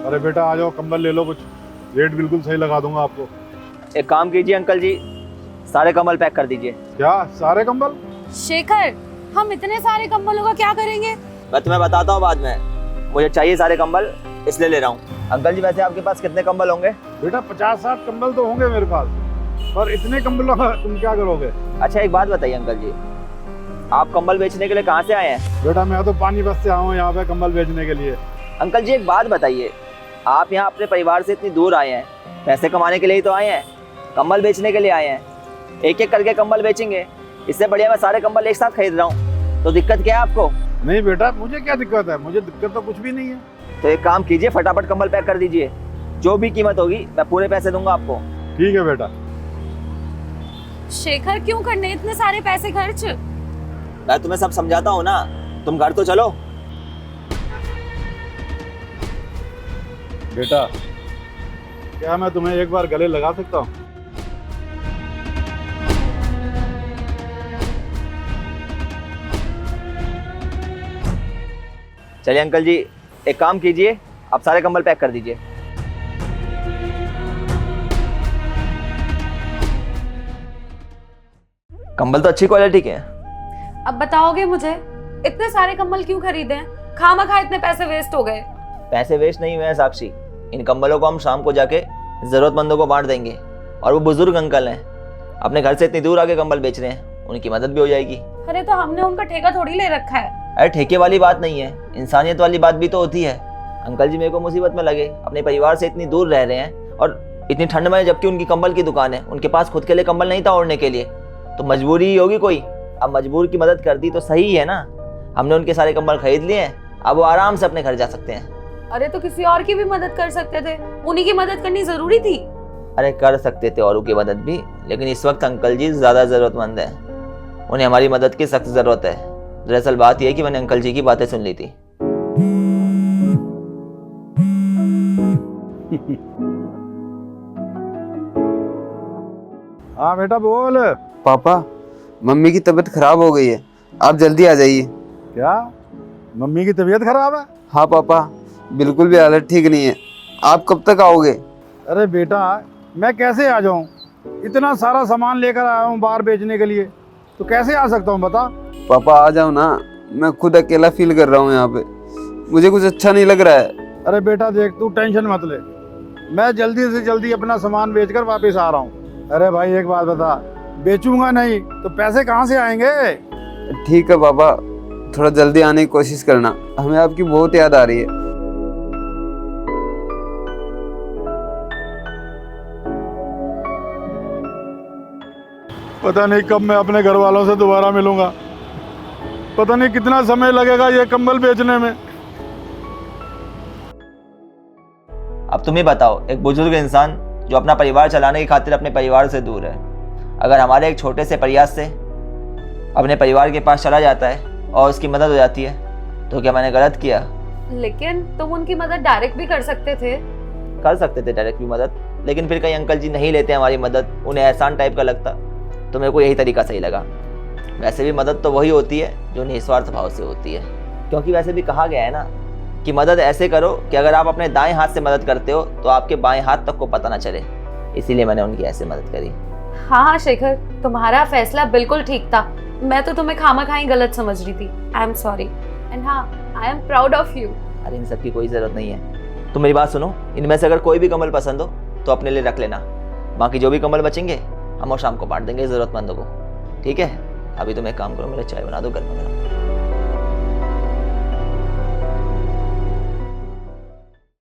अरे बेटा आ जाओ, कंबल ले लो कुछ, रेट बिल्कुल सही लगा दूंगा आपको। एक काम कीजिए अंकल जी, सारे कंबल पैक कर दीजिए। क्या सारे कंबल? शेखर, हम इतने सारे कंबलों का क्या करेंगे? मैं तुम्हें बताता हूँ बाद में, मुझे चाहिए सारे कंबल इसलिए ले रहा हूँ। अंकल जी वैसे आपके पास कितने कंबल होंगे? बेटा 50-60 कंबल तो होंगे मेरे पास, पर इतने कंबलों का तुम क्या करोगे? अच्छा एक बात बताइए अंकल जी, आप कंबल बेचने के लिए कहाँ से आए हैं? बेटा मैं तो पानीपत से आया हूँ यहाँ पे कंबल बेचने के लिए। अंकल जी एक बात बताइए, आप यहाँ अपने परिवार से इतनी दूर आए हैं, पैसे कमाने के लिए ही तो आए हैं, कंबल बेचने के लिए आए हैं। एक एक करके कंबल बेचेंगे, इससे बढ़िया मैं सारे कंबल एक साथ खरीद रहा हूँ। तो दिक्कत क्या है आपको? नहीं बेटा, मुझे क्या दिक्कत है? मुझे दिक्कत तो कुछ भी नहीं है। तो एक काम कीजिए, फटाफट कंबल पैक कर दीजिए, जो भी कीमत होगी मैं पूरे पैसे दूंगा आपको। ठीक है बेटा। शेखर, क्यों करने इतने सारे पैसे खर्च? मैं तुम्हें सब समझाता हूँ ना, तुम घर तो चलो। बेटा क्या मैं तुम्हें एक बार गले लगा सकता हूँ? चलिए अंकल जी, एक काम कीजिए, आप सारे कंबल पैक कर दीजिए। कंबल तो अच्छी क्वालिटी के हैं। अब बताओगे मुझे इतने सारे कंबल क्यों खरीदे हैं? खामखा इतने पैसे वेस्ट हो गए। पैसे वेस्ट नहीं हुए हैं साक्षी, इन कंबलों को हम शाम को जाके जरूरतमंदों को बांट देंगे। और वो बुजुर्ग अंकल हैं, अपने घर से इतनी दूर आके कंबल बेच रहे हैं, उनकी मदद भी हो जाएगी। अरे तो हमने उनका ठेका थोड़ी ले रखा है। अरे ठेके वाली बात नहीं है, इंसानियत वाली बात भी तो होती है। अंकल जी मेरे को मुसीबत में लगे, अपने परिवार से इतनी दूर रह रहे हैं और इतनी ठंड में, जबकि उनकी कंबल की दुकान है, उनके पास खुद के लिए कंबल नहीं था ओढ़ने के लिए, तो मजबूरी ही होगी कोई। अब मजबूर की मदद कर दी तो सही है ना। हमने उनके सारे कंबल खरीद लिए हैं, अब वो आराम से अपने घर जा सकते हैं। अरे तो किसी और की भी मदद कर सकते थे, उन्हीं की मदद करनी जरूरी थी। अरे कर सकते थे औरों की मदद भी, लेकिन इस वक्त अंकल जी ज्यादा जरूरतमंद है, उन्हें हमारी मदद की सख्त जरूरत है। दरअसल बात यह है कि मैंने अंकल जी की बातें सुन ली थी। हाँ बेटा बोल। पापा, मम्मी की तबीयत खराब हो गई है, आप जल्दी आ जाइए। क्या मम्मी की तबीयत खराब है? हाँ पापा, बिल्कुल भी हालत ठीक नहीं है। आप कब तक आओगे? अरे बेटा मैं कैसे आ जाऊँ? इतना सारा सामान लेकर आया हूँ बाहर बेचने के लिए, तो कैसे आ सकता हूँ बता? पापा आ जाओ ना, मैं खुद अकेला फील कर रहा हूँ यहाँ पे, मुझे कुछ अच्छा नहीं लग रहा है। अरे बेटा देख, तू टेंशन मत ले, मैं जल्दी से जल्दी अपना सामान बेचकर वापस आ रहा हूँ। अरे भाई एक बात बता, बेचूंगा नहीं तो पैसे कहाँ से आएंगे? ठीक है पापा, थोड़ा जल्दी आने की कोशिश करना, हमें आपकी बहुत याद आ रही है। पता नहीं कब मैं अपने घर वालों से दोबारा मिलूंगा, पता नहीं कितना समय लगेगा ये कंबल बेचने में। अब तुम ही बताओ, एक बुजुर्ग इंसान जो अपना परिवार चलाने की खातिर अपने परिवार से दूर है, अगर हमारे एक छोटे से प्रयास से अपने परिवार के पास चला जाता है और उसकी मदद हो जाती है, तो क्या मैंने गलत किया? लेकिन तुम उनकी मदद डायरेक्ट भी कर सकते थे। कर सकते थे डायरेक्ट भी मदद, लेकिन फिर कहीं अंकल जी नहीं लेते हमारी मदद, उन्हें एहसान टाइप का लगता, तो मेरे को यही तरीका सही लगा। वैसे भी मदद तो वही होती है जो निस्वार्थ भाव से होती है, क्योंकि वैसे भी कहा गया है ना कि मदद ऐसे करो कि अगर आप अपने दाएं हाथ से मदद करते हो तो आपके बाएं हाथ तक को पता ना चले। इसीलिए मैंने उनकी ऐसे मदद करी। हाँ शेखर, तुम्हारा फैसला बिल्कुल ठीक था, मैं तो तुम्हें खामखा ही गलत समझ रही थी। आई एम सॉरी एंड हाँ, I am proud of you. अरे इन सब की कोई ज़रूरत नहीं है। तुम मेरी बात सुनो, इनमें से अगर कोई भी कंबल पसंद हो तो अपने लिए रख लेना, बाकी जो भी कंबल बचेंगे हम और शाम को बांट देंगे ज़रूरतमंदों को। ठीक है? अभी तुम एक काम करो, मेरे चाय बना दो गर्मा गर्म।